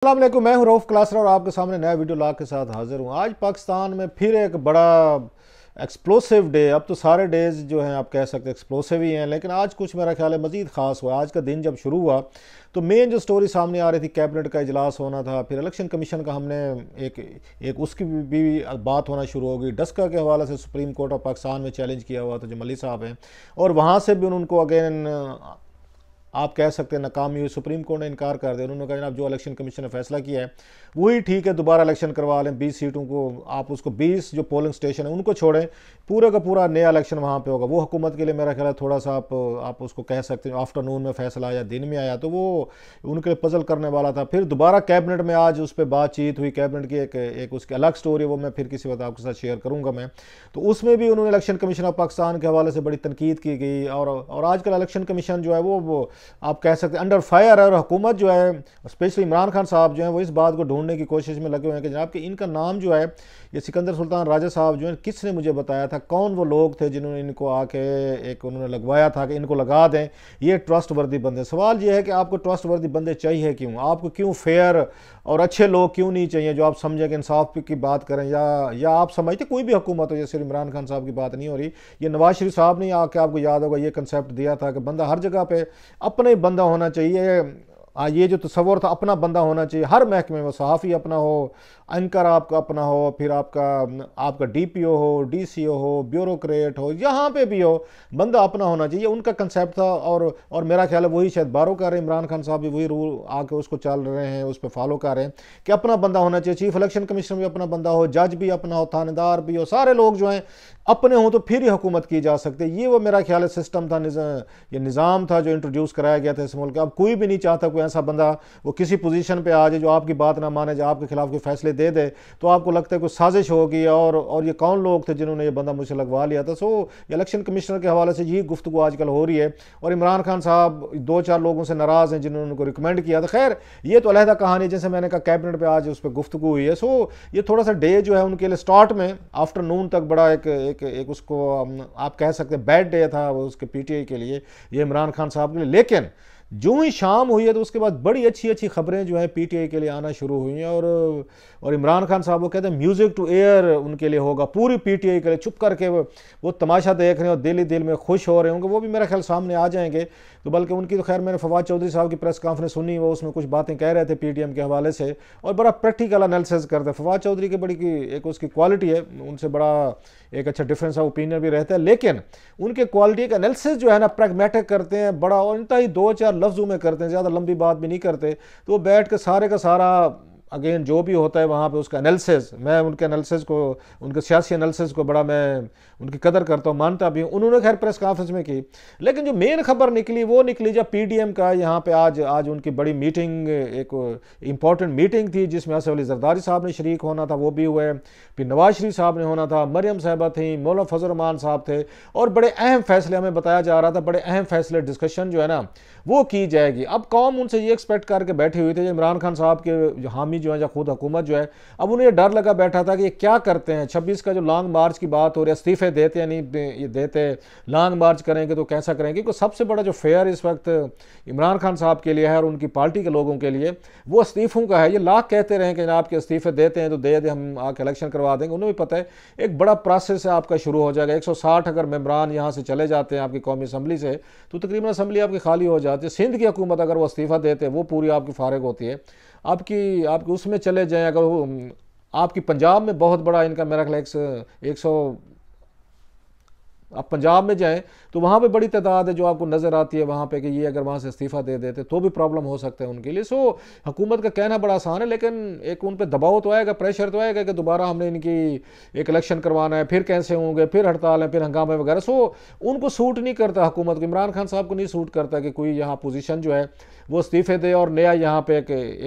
अस्सलाम वालेकुम, मैं हूं रऊफ क्लासर और आपके सामने नया वीडियो लाग के साथ हाजिर हूं। आज पाकिस्तान में फिर एक बड़ा एक्सप्लोसिव डे। अब तो सारे डेज जो हैं आप कह सकते हैं एक्सप्लोसिव ही हैं, लेकिन आज कुछ मेरा ख्याल है मज़ीद ख़ास हुआ। आज का दिन जब शुरू हुआ तो मेन जो स्टोरी सामने आ रही थी, कैबिनेट का इजलास होना था, फिर इलेक्शन कमीशन का हमने एक उसकी भी बात होना शुरू हो गई। डस्का के हवाले से सुप्रीम कोर्ट ऑफ पाकिस्तान में चैलेंज किया हुआ था जो मली साहब हैं, और वहाँ से भी उनको अगेन आप कह सकते हैं नाकामी हुई। सुप्रीम कोर्ट ने इनकार कर दिया। उन्होंने कहा जनाब जो इलेक्शन कमीशन ने फैसला किया है वही ठीक है, दोबारा इलेक्शन करवा लें। 20 सीटों को आप उसको 20 जो पोलिंग स्टेशन है उनको छोड़ें, पूरा का पूरा नया इलेक्शन वहाँ पे होगा। वो हुकूमत के लिए मेरा ख्याल है थोड़ा सा आप उसको कह सकते हैं आफ्टरनून में फैसला आया, दिन में आया, तो वो उनके लिए पजल करने वाला था। फिर दोबारा कैबिनेट में आज उस पर बातचीत हुई। कैबिनेट की एक उसकी अलग स्टोरी है, वो मैं फिर किसी वक्त आपके साथ शेयर करूँगा मैं। तो उसमें भी उन्होंने इलेक्शन कमीशन ऑफ पाकिस्तान के हवाले से बड़ी तनकीद की गई। और आजकल इलेक्शन कमीशन जो है वो आप कह सकते हैं अंडर फायर है, और हुकूमत जो है स्पेशली इमरान खान साहब जो है वो इस बात को ढूंढने की कोशिश में लगे हुए हैं कि जनाब कि इनका नाम जो है ये सिकंदर सुल्तान राजा साहब जो है, किसने मुझे बताया था, कौन वो लोग थे जिन्होंने इनको आके एक उन्होंने लगवाया था कि इनको लगा दें, ये ट्रस्ट वर्दी बंदे। सवाल ये है कि आपको ट्रस्ट वर्दी बंदे चाहिए क्यों? आपको क्यों फेयर और अच्छे लोग क्यों नहीं चाहिए जो आप समझें कि इंसाफ की बात करें? या आप समझते कोई भी हुकूमत हो, ये सिर्फ इमरान खान साहब की बात नहीं हो रही, ये नवाज शरीफ साहब ने आके आपको याद होगा ये कंसेप्ट दिया था कि बंदा हर जगह पे अपना ही बंदा होना चाहिए। ये जो तस्वर था अपना बंदा होना चाहिए हर महकमे में, सहाफ़ी अपना हो, एंकर आपका अपना हो, फिर आपका डीपीओ हो, डीसीओ हो, ब्यूरोक्रेट हो, जहाँ पे भी हो बंदा अपना होना चाहिए। उनका कंसेप्ट था। और मेरा ख्याल है वही शायद बारो कर रहे हैं, इमरान खान साहब भी वही रूल आके उसको चल रहे हैं, उस पर फॉलो कर रहे हैं कि अपना बंदा होना चाहिए। चीफ इलेक्शन कमिश्नर भी अपना बंदा हो, जज भी अपना हो, थानेदार भी हो, सारे लोग जो हैं अपने हों तो फिर ही हुकूमत की जा सकती है। ये वो मेरा ख्याल है सिस्टम था, ये निज़ाम था जो इंट्रोड्यूस कराया गया था इस मुल्क का। अब कोई भी नहीं चाहता कोई ऐसा बंदा वो किसी पोजीशन पे आ जाए जो आपकी बात ना माने, जो आपके खिलाफ कोई फैसले दे दे, तो आपको लगता है कोई साजिश होगी। और ये कौन लोग थे जिन्होंने ये बंदा मुझसे लगवा लिया था? सो इलेक्शन कमिश्नर के हवाले से यही गुफ्तगू आजकल हो रही है। और इमरान खान साहब 2-4 लोगों से नाराज़ हैं जिन्होंने उनको रिकमेंड किया था। खैर ये तो अलहदा कहानी, जैसे मैंने कहा कैबिनेट पर आज उस पर गुफ्तगू हुई है। सो ये थोड़ा सा डे जो है उनके लिए स्टार्ट में आफ्टरनून तक बड़ा एक उसको आप कह सकते हैं बैड डे था वो उसके पीटीआई के लिए, ये इमरान खान साहब के लिए। लेकिन जो ही शाम हुई है तो उसके बाद बड़ी अच्छी अच्छी खबरें जो है पीटीआई के लिए आना शुरू हुई हैं। और इमरान खान साहब वो कहते हैं म्यूज़िक टू एयर उनके लिए होगा, पूरी पीटीआई के लिए। चुप करके वो तमाशा देख रहे हैं और दिल ही दिल में खुश हो रहे होंगे। वो भी मेरा ख्याल सामने आ जाएंगे। तो बल्कि उनकी तो खैर मैंने फवाद चौधरी साहब की प्रेस कॉन्फ्रेंस सुनी, वो उसमें कुछ बातें कह रहे थे पीटीएम के हवाले से और बड़ा प्रैक्टिकल एनालिसिस करते हैं। फवाद चौधरी की बड़ी एक उसकी क्वालिटी है, उनसे बड़ा एक अच्छा डिफरेंस ऑफ ओपिनियन भी रहता है, लेकिन उनके क्वालिटी का एनालिसिस जो है ना प्रैग्मेटिक करते हैं बड़ा, और इतना ही 2-4 लफ्ज़ों में करते हैं, ज़्यादा लंबी बात भी नहीं करते। तो वो बैठ के सारे का सारा अगेन जो भी होता है वहाँ पे उसका एनालिसिस, मैं उनके एनालिसिस को, उनके सियासी एनालिसिस को बड़ा मैं उनकी कदर करता हूँ, मानता भी हूँ। उन्होंने खैर प्रेस कॉन्फ्रेंस में की, लेकिन जो मेन खबर निकली वो निकली जब पीडीएम का यहाँ पे आज उनकी बड़ी मीटिंग, एक इंपॉर्टेंट मीटिंग थी जिसमें आसिफ अली जरदारी साहब ने शरीक होना था, वो भी हुए। फिर नवाज शरीफ साहब ने होना था, मरियम साहबा थी, मौलाना फजल रहमान साहब थे, और बड़े अहम फैसले हमें बताया जा रहा था, बड़े अहम फैसले डिस्कशन जो है ना वो की जाएगी। अब कौम उनसे ये एक्सपेक्ट करके बैठी हुई थी, इमरान खान साहब के हामी जो है या खुद हुकूमत जो है, अब उन्हें डर लगा बैठा था कि ये क्या करते हैं। 26 का जो लॉन्ग मार्च की बात हो रही है, इस्तीफे देते या नहीं ये देते, लॉन्ग मार्च करेंगे तो कैसा करेंगे? क्योंकि सबसे बड़ा जो फेयर इस वक्त इमरान खान साहब के लिए है और उनकी पार्टी के लोगों के लिए वो इस्तीफों का है। ये लाख कहते रहे कि आपके इस्तीफे देते हैं तो दे हम आके इलेक्शन करवा देंगे, उन्हें भी पता है एक बड़ा प्रोसेस है आपका शुरू हो जाएगा। 160 अगर मेम्बरान यहाँ से चले जाते हैं आपकी कौमी असम्बली से तो तकरीबन असम्बली आपकी खाली हो जाती है। सिंध की हुकूमत अगर वो इस्तीफा देते हैं वो पूरी आपकी फारिग होती है, आपकी उसमें चले जाएं। अगर वो आपकी पंजाब में बहुत बड़ा इनका मेरा ख्याल 100 आप पंजाब में जाएं तो वहाँ पे बड़ी तादाद है जो आपको नज़र आती है वहाँ पे कि ये अगर वहाँ से इस्तीफ़ा दे देते तो भी प्रॉब्लम हो सकता है उनके लिए। सो हुकूमत का कहना बड़ा आसान है, लेकिन एक उन पर दबाव तो आएगा, प्रेशर तो आएगा कि दोबारा हमने इनकी एक इलेक्शन करवाना है, फिर कैसे होंगे, फिर हड़ताल है, फिर हंगामे वगैरह। सो उनको सूट नहीं करता हुकूमत को, इमरान खान साहब को नहीं सूट करता कि कोई यहाँ पोजीशन जो है वो इस्तीफे दे और नया यहाँ पे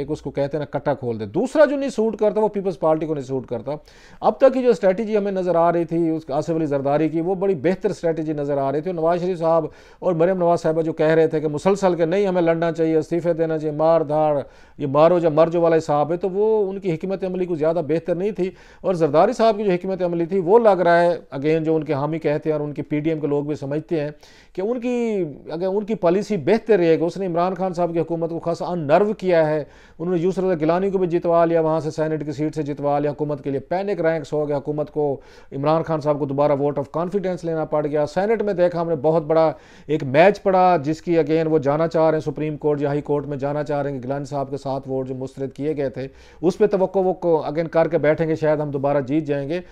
एक उसको कहते हैं ना कट्टा खोल दे। दूसरा जो नहीं सूट करता वो पीपल्स पार्टी को नहीं सूट करता। अब तक की जो स्ट्रैटेजी हमें नज़र आ रही थी उस आसिफ अली जरदारी की, वो बड़ी बेहतर स्ट्रेटजी नज़र आ रही थी। नवाज शरीफ साहब और मरियम नवाज साहबा जो कह रहे थे कि मुसलसल के नहीं हमें लड़ना चाहिए, इस्तीफे देना चाहिए, मार धाड़, ये मारो या मर जो वाला हिसाब है, तो वो उनकी हिकमत अमली कुछ ज़्यादा बेहतर नहीं थी। और जरदारी साहब की जो हिकमत अमली थी वो लग रहा है अगेन जो उनके हामी कहते हैं और उनकी PDM के लोग भी समझते हैं कि अगर उनकी पॉलिसी बेहतर रहेगी। उसने इमरान खान साहब की हुकूमत को खासा अनर्व किया है। उन्होंने यूसुफ गिलानी को भी जितवा लिया, वहाँ से सेनेट की सीट से जितवा लिया, हुकूमत के लिए पैनिक रैंक्स हो गया, हुकूमत को इमरान खान साहब को दोबारा वोट ऑफ कॉन्फिडेंस लेना पड़ गया। सेनेट में देखा हमने बहुत बड़ा एक मैच पड़ा जिसकी अगेन वो जाना चाह रहे हैं सुप्रीम कोर्ट या हाई कोर्ट में जाना चाह रहे हैं कि गिलानी साहब के 7 वोट जो मुस्तरद किए गए थे उस पर तवक्को वो अगेन करके बैठेंगे, शायद हम दोबारा जीत जाएंगे।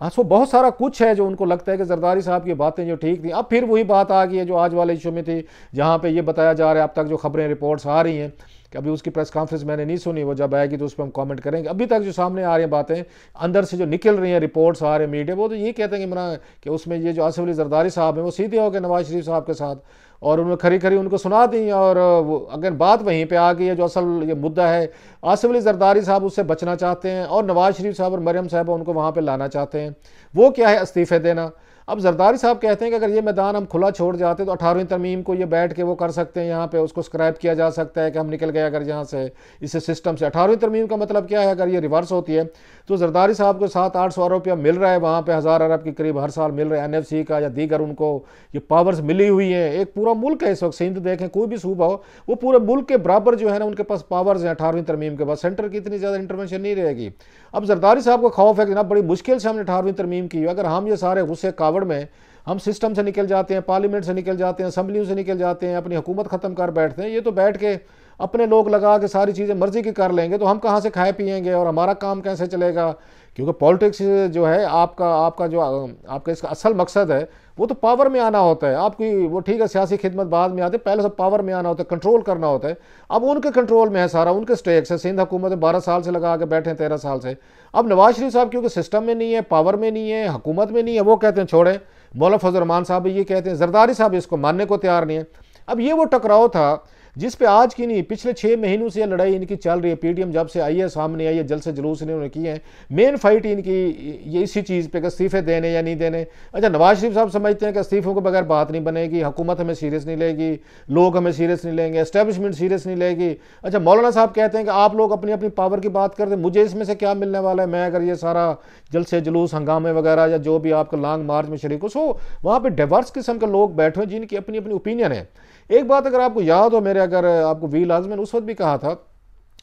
हाँ, सो बहुत सारा कुछ है जो उनको लगता है कि जरदारी साहब की बातें जो ठीक थी। अब फिर वही बात आ गई है जो आज वाले इशू में थी, जहाँ पे ये बताया जा रहा है, अब तक जो खबरें रिपोर्ट्स आ रही हैं कि अभी उसकी प्रेस कॉन्फ्रेंस मैंने नहीं सुनी, वो जब आएगी तो उस पर हम कमेंट करेंगे। अभी तक जो सामने आ रही हैं बातें, अंदर से जो निकल रही हैं रिपोर्ट्स आ रहे हैं मीडिया, वो तो ये कहते हैं कि उसमें ये जो आसिफ अली जरदारी साहब हैं वो सीधे हो गए नवाज शरीफ साहब के साथ और उन्होंने खरी खरी उनको सुना दी। और वो अगर बात वहीं पे आ गई है, जो असल ये मुद्दा है, आसिफ अली जरदारी साहब उससे बचना चाहते हैं और नवाज शरीफ साहब और मरियम साहब उनको वहाँ पे लाना चाहते हैं। वो क्या है, इस्तीफे देना। अब जरदारी साहब कहते हैं कि अगर ये मैदान हम खुला छोड़ जाते तो 18वीं तरमीम को ये बैठ के वो कर सकते हैं, यहाँ पे उसको स्क्रैप किया जा सकता है कि हम निकल गए अगर यहाँ से इस सिस्टम से। 18वीं तरमीम का मतलब क्या है, अगर ये रिवर्स होती है तो जरदारी साहब को 700-800 अरब रुपया मिल रहा है, वहाँ पे 1000 अरब के करीब हर साल मिल रहा है NFC का या दीगर उनको ये पावर्स मिली हुई हैं। एक पूरा मुल्क है इस वक्त, सिंध देखें कोई भी सूबा हो, वो पूरे मुल्क के बराबर जो है ना उनके पास पावर्स हैं 18वीं तरमीम के बाद। सेंटर की इतनी ज़्यादा इंटरवेंशन नहीं रहेगी। अब जरदारी साहब को खौफ है कि ना बड़ी मुश्किल से हमने 18वीं तरमीम की, अगर हम ये सारे गुस्से कावड़ में हम सिस्टम से निकल जाते हैं, पार्लियामेंट से निकल जाते हैं, असम्बलियों से निकल जाते हैं, अपनी हुकूमत ख़त्म कर बैठते हैं, ये तो बैठ के अपने लोग लगा के सारी चीज़ें मर्जी की कर लेंगे, तो हम कहाँ से खाए पिएंगे और हमारा काम कैसे चलेगा। क्योंकि पॉलिटिक्स जो है आपका इसका असल मकसद है वो तो पावर में आना होता है। आपकी वो ठीक है सियासी खिदमत बाद में आती है, पहले सब पावर में आना होता है, कंट्रोल करना होता है। अब उनके कंट्रोल में है सारा, उनके स्टेक्स है। सिंध हुकूमत 12 साल से लगा के बैठे हैं, 13 साल से। अब नवाज शरीफ साहब क्योंकि सिस्टम में नहीं है, पावर में नहीं है, हुकूमत में नहीं है, वो कहते हैं छोड़ें। मौलाना फजल रहमान साहब भी ये कहते हैं, जरदारी साहब इसको मानने को तैयार नहीं है। अब ये वो टकराव था जिस पे आज की नहीं पिछले 6 महीनों से ये लड़ाई इनकी चल रही है। PDM जब से आई है सामने आई है, जलसे जुलूस इन्होंने किए हैं, मेन फाइट इनकी ये इसी चीज़ पे कि इस्तीफे देने या नहीं देने। अच्छा, नवाज शरीफ साहब समझते हैं कि इस्तीफों के बगैर बात नहीं बनेगी, हुकूमत हमें सीरियस नहीं लेगी, लोग हमें सीरियस नहीं लेंगे, एस्टेब्लिशमेंट सीरियस नहीं लेगी। अच्छा, मौलाना साहब कहते हैं कि आप लोग अपनी अपनी पावर की बात करते हैं, मुझे इसमें से क्या मिलने वाला है, मैं अगर ये सारा जलसे जुलूस हंगामे वगैरह या जो भी आपका लॉन्ग मार्च में शरीक हो। सो वहाँ पर डाइवर्स किस्म के लोग बैठे हैं जिनकी अपनी अपनी ओपिनियन है। एक बात अगर आपको याद हो, अगर आपको वी लाज़ मैंने उस वक्त भी कहा था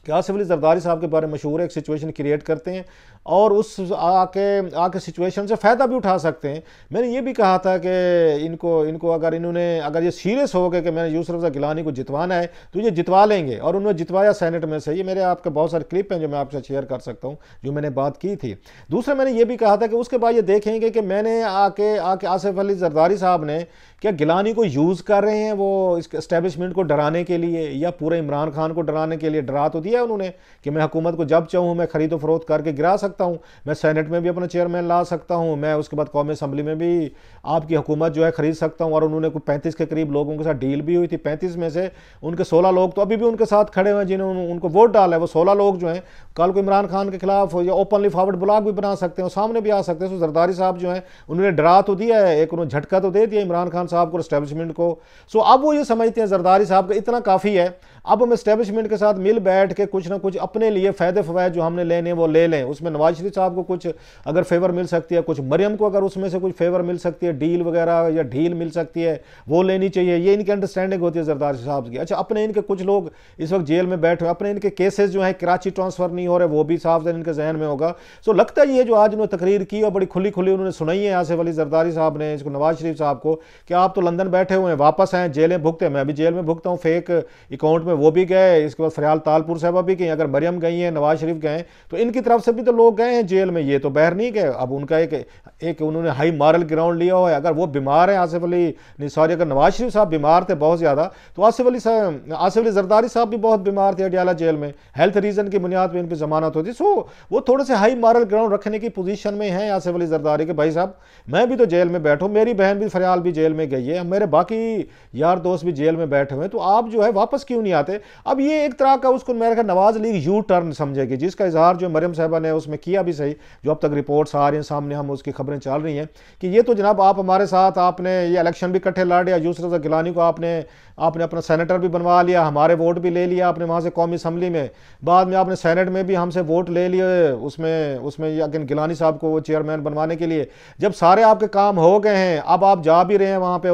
कि आसिफ अली जरदारी साहब के बारे में मशहूर है, एक सिचुएशन क्रिएट करते हैं और उस आके सिचुएशन से फ़ायदा भी उठा सकते हैं। मैंने ये भी कहा था कि इनको अगर ये सीरियस हो गए कि मैंने यूसुफ गिलानी को जितवाना है तो ये जितवा लेंगे, और उन्होंने जितवाया सेनेट में से। ये मेरे आपके बहुत सारे क्लिप हैं जो मैं आपसे शेयर कर सकता हूँ जो मैंने बात की थी। दूसरा मैंने ये भी कहा था कि उसके बाद ये देखेंगे कि मैंने आके आसिफ अली जरदारी साहब ने क्या गिलानी को यूज़ कर रहे हैं वो इस एस्टेब्लिशमेंट को डराने के लिए या पूरे इमरान खान को डराने के लिए। डरा तो दिया उन्होंने कि मैं हुकूमत को जब चाहूँ मैं खरीदो फरोख्त करके गिरा सकता हूँ, मैं सेनेट में भी अपना चेयरमैन ला सकता हूँ, मैं उसके बाद कौमी असम्बली में भी आपकी हुकूमत जो है खरीद सकता हूँ। और उन्होंने कुछ 35 के करीब लोगों के साथ डील भी हुई थी। 35 में से उनके 16 लोग तो अभी भी उनके साथ खड़े हुए हैं जिन्होंने उनको वोट डाला है। वो 16 लोग जो हैं कल को इमरान खान के खिलाफ या ओपनली फॉरवर्ड ब्लॉग भी बना सकते हैं, सामने भी आ सकते हैं। तो जरदारी साहब जो है उन्होंने डरा तो दिया है, एक उन्होंने झटका तो दे दिया इमरान खान साहब को, एस्टेब्लिशमेंट को। सो अब वो ये समझते हैं जरदारी साहब का इतना काफ़ी है, अब हम एस्टेब्लिशमेंट के साथ मिल बैठ के कुछ ना कुछ अपने लिए फ़ायदे फ़वायद जो हमने लेने वो ले लें। उसमें नवाज शरीफ साहब को कुछ अगर फेवर मिल सकती है, कुछ मरियम को अगर उसमें से कुछ फेवर मिल सकती है, डील वगैरह या ढील मिल सकती है, वो लेनी चाहिए। ये इनकी अंडरस्टैंडिंग होती है जरदारी साहब की। अच्छा, अपने इनके कुछ लोग इस वक्त जेल में बैठे हुए, अपने इनके केसेस जो है कराची ट्रांसफ़र नहीं हो रहे, वो भी साफ इनके जहन में होगा। सो लगता है ये जो आज उन्होंने तकरीर की और बड़ी खुली खुली उन्होंने सुनाई है आसिफ अली जरदारी साहब ने इसको नवाज शरीफ साहब को कि आप तो लंदन बैठे हुए हैं, वापस आए, जेलें भुगते, मैं भी जेल में भुगता हूँ, फेक अकाउंट में वो भी गए, इसके बाद फरियाल तालपुर साहबा भी गई, अगर मरियम गई हैं, नवाज शरीफ गए, तो इनकी तरफ से भी तो लोग गए हैं जेल में, ये तो बाहर नहीं गए। अब उनका एक उन्होंने हाई मॉरल ग्राउंड लिया हुआ है। अगर वो बीमार हैं आसिफ अली सॉरी अगर नवाज शरीफ साहब बीमार थे बहुत ज़्यादा, तो आसिफ अली जरदारी साहब भी बहुत बीमार थे अडियाला जेल में, हेल्थ रीज़न की बुनियाद पर इन पर जमानत होती। सो वो थोड़े से हाई मॉरल ग्राउंड रखने की पोजीशन में है आसिफ अली जरदारी के, भाई साहब मैं भी तो जेल में बैठूँ, मेरी बहन भी फरियाल भी जेल में गई है, मेरे बाकी यार दोस्त भी जेल में बैठे हुए हैं, तो आप जो है वापस क्यों नहीं आते। अब ये एक तरह का उसको मेरे नवाज लीग यू टर्न समझेगी, जिसका इजहार जो मरियम साहबा ने उसमें किया भी सही, जो अब तक रिपोर्ट्स आ रही हैं सामने, हम उसकी खबरें चल रही हैं कि ये तो जनाब आप हमारे साथ आपने ये इलेक्शन भी इकट्ठे लड़ लिया, यूसुफ रज़ा गिलानी को आपने अपना सेनेटर भी बनवा लिया, हमारे वोट भी ले लिया आपने वहाँ से कौमी असम्बली में, बाद में आपने सेनेट में भी हमसे वोट ले लिए उसमें अगेन गिलानी साहब को वो चेयरमैन बनवाने के लिए। जब सारे आपके काम हो गए हैं, अब आप जा भी रहे हैं वहाँ पे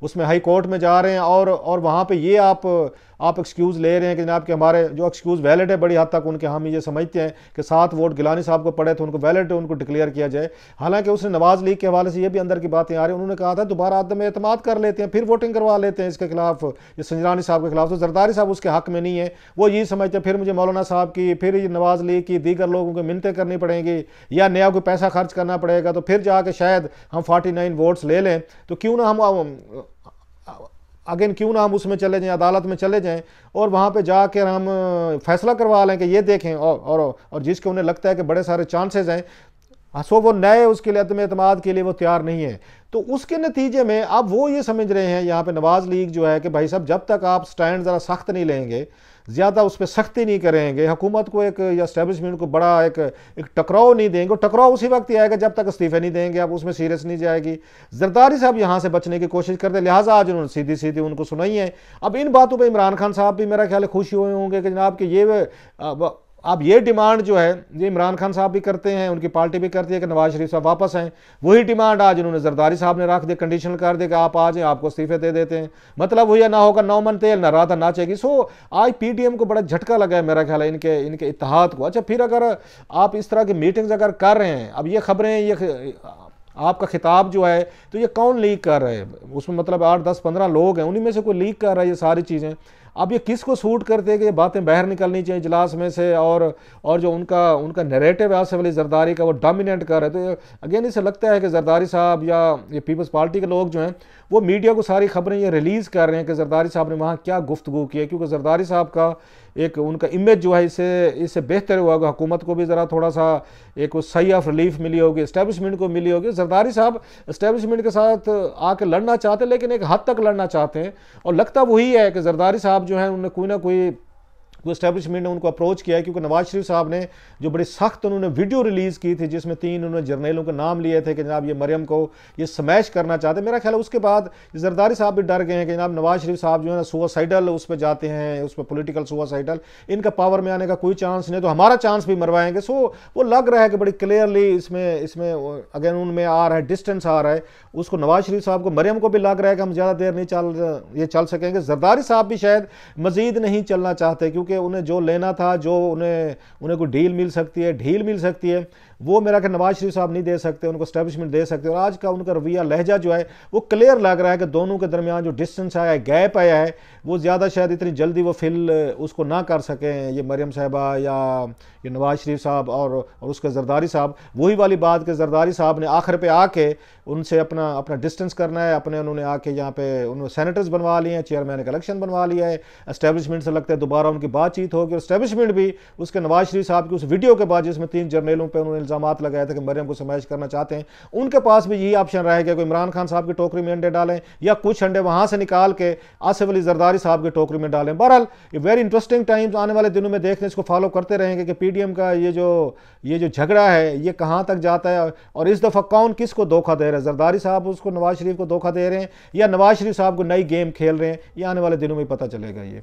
उसमें हाई कोर्ट में जा रहे हैं और वहाँ पे ये आप एक्सक्यूज़ ले रहे हैं कि जनाब कि हमारे जो एक्सक्यूज़ वैलिड है बड़ी हद तक उनके, हम ये समझते हैं कि 7 वोट गिलानी साहब को पड़े तो उनको वैलिड उनको डिक्लेयर किया जाए। हालांकि उसने नवाज लीग के हवाले से ये भी अंदर की बातें आ रही हैं, उन्होंने कहा था दोबारा आदम एतमाद कर लेते हैं, फिर वोटिंग करवा लेते हैं इसके खिलाफ, ये संजरानी साहब के खिलाफ। तो जरदारी साहब उसके हक में नहीं है, वो ये समझते हैं फिर मुझे मौलाना साहब की, फिर ये नवाज लीग की, दीगर लोगों की मिन्नतें करनी पड़ेंगी या नया कोई पैसा खर्च करना पड़ेगा, तो फिर जाके शायद हम 49 वोट्स ले लें। तो क्यों ना हम उसमें चले जाएं, अदालत में चले जाएं और वहाँ पे जाकर हम फैसला करवा लें कि ये देखें, और जिसके उन्हें लगता है कि बड़े सारे चांसेस हैं, सो वो नए उसके लिए अदम एतमाद के लिए वो तैयार नहीं है। तो उसके नतीजे में अब वो ये समझ रहे हैं यहाँ पे नवाज लीग जो है कि भाई साहब जब तक आप स्टैंड ज़रा सख्त नहीं लेंगे, ज़्यादा उस पर सख्ती नहीं करेंगे, हुकूमत को एक या एस्टेब्लिशमेंट को बड़ा एक टकराव नहीं देंगे, टकराव उसी वक्त ही आएगा जब तक इस्तीफे नहीं देंगे, अब उसमें सीरियस नहीं जाएगी। जरदारी साहब यहाँ से बचने की कोशिश करते, लिहाजा आज उन्होंने सीधी सीधी उनको सुनाई है। अब इन बातों पर इमरान खान साहब भी मेरा ख्याल है खुशी हुए होंगे कि जनाब कि ये अब ये डिमांड जो है ये इमरान खान साहब भी करते हैं, उनकी पार्टी भी करती है कि नवाज शरीफ साहब वापस आएँ, वही डिमांड आज उन्होंने जरदारी साहब ने रख दी, कंडीशन कर दी कि आप आ जाएं, आपको इस्तीफे दे देते हैं। मतलब हुआ ना होगा 9 मन तेल, ना रात नाचेगी। सो आज पीटीएम को बड़ा झटका लगा है मेरा ख्याल है इनके इत्तेहाद को। अच्छा, फिर अगर आप इस तरह की मीटिंग्स अगर कर रहे हैं, अब ये खबरें, ये आपका खिताब जो है तो ये कौन लीक कर रहे हैं, उसमें मतलब 8, 10, 15 लोग हैं, उन्हीं में से कोई लीक कर रहा है ये सारी चीज़ें। अब ये किसको सूट करते हैं कि ये बातें बाहर निकलनी चाहिए इजलास में से, और जो उनका नैरेटिव है आसिफ अली जरदारी का वो डोमिनेट कर रहे हैं। तो अगेन इसे लगता है कि जरदारी साहब या ये पीपल्स पार्टी के लोग जो हैं वो मीडिया को सारी खबरें ये रिलीज़ कर रहे हैं कि जरदारी साहब ने वहाँ क्या गुफ्तगू की है, क्योंकि जरदारी साहब का एक उनका इमेज जो है इससे बेहतर हुआ होगा, हुकूमत को भी ज़रा थोड़ा सा एक सही ऑफ रिलीफ मिली होगी, इस्टेब्लिशमेंट को मिली होगी। जरदारी साहब इस्टेब्लिशमेंट के साथ आके लड़ना चाहते हैं, लेकिन एक हद तक लड़ना चाहते हैं, और लगता वही है कि जरदारी साहब जो है उन्होंने कोई ना कोई इस्टेब्लिशमेंट ने उनको अप्रोच किया है, क्योंकि नवाज शरीफ साहब ने जो बड़ी सख्त उन्होंने वीडियो रिलीज़ की थी जिसमें 3 उन्होंने जर्नलों के नाम लिए थे कि जनाब ये मरियम को ये स्मैश करना चाहते। मेरा ख्याल है उसके बाद जरदारी साहब भी डर गए हैं कि जनाब नवाज शरीफ साहब जो है ना सुसाइडल उस पर जाते हैं, उस पर पोलिटिकल सुसाइडल, इनका पावर में आने का कोई चांस नहीं, तो हमारा चांस भी मरवाएंगे। सो वो लग रहा है कि बड़ी क्लियरली इसमें अगेन उनमें आ रहा है, डिस्टेंस आ रहा है उसको, नवाज शरीफ साहब को, मरियम को भी लग रहा है कि हम ज़्यादा देर नहीं चल सकेंगे। जरदारी साहब भी शायद मज़ीद नहीं चलना चाहते, क्योंकि उन्हें जो लेना था, जो उन्हें कोई ढील मिल सकती है वो मेरा कि नवाज शरीफ साहब नहीं दे सकते, उनको एस्टेब्लिशमेंट दे सकते। और आज का उनका रवैया, लहजा जो है वो क्लियर लग रहा है कि दोनों के दरमियान जो डिस्टेंस आया है, गैप आया है, वो ज़्यादा शायद इतनी जल्दी वो फिल उसको ना कर सकें ये मरियम साहबा या ये नवाज शरीफ साहब और उसके जरदारी साहब। वही वाली बात कि जरदारी साहब ने आखिर पे आके उनसे अपना डिस्टेंस करना है, उन्होंने आके यहाँ पे उन्होंने सेनेटर्स बनवा लिए हैं, चेयरमैन का इलेक्शन बनवा लिया है, एस्टेब्लिशमेंट से लगता है दोबारा उनकी बातचीत होगी, और एस्टेब्लिशमेंट भी उसके नवाज शरीफ साहब की उस वीडियो के बाद जिसमें 3 जर्नलों पर उन्होंने इल्ज़ामात लगाए थे कि मरियम को स्मैश करना चाहते हैं, उनके पास भी यही ऑप्शन रहेगा कि इमरान खान साहब की टोकरी में अंडे डालें या कुछ अंडे वहाँ से निकाल के आसिफ अली जरदारी साहब की टोकरी में डालें। बहरहाल ये वेरी इंटरेस्टिंग टाइम्स आने वाले दिनों में देखने, इसको फॉलो करते रहेंगे कि पीडीएम का ये जो झगड़ा है ये कहाँ तक जाता है, और इस दफ़ा कौन किसको धोखा दे रहा है, जरदारी साहब उसको नवाज शरीफ को धोखा दे रहे हैं या नवाज शरीफ साहब को नई गेम खेल रहे हैं, ये आने वाले दिनों में पता चलेगा ये।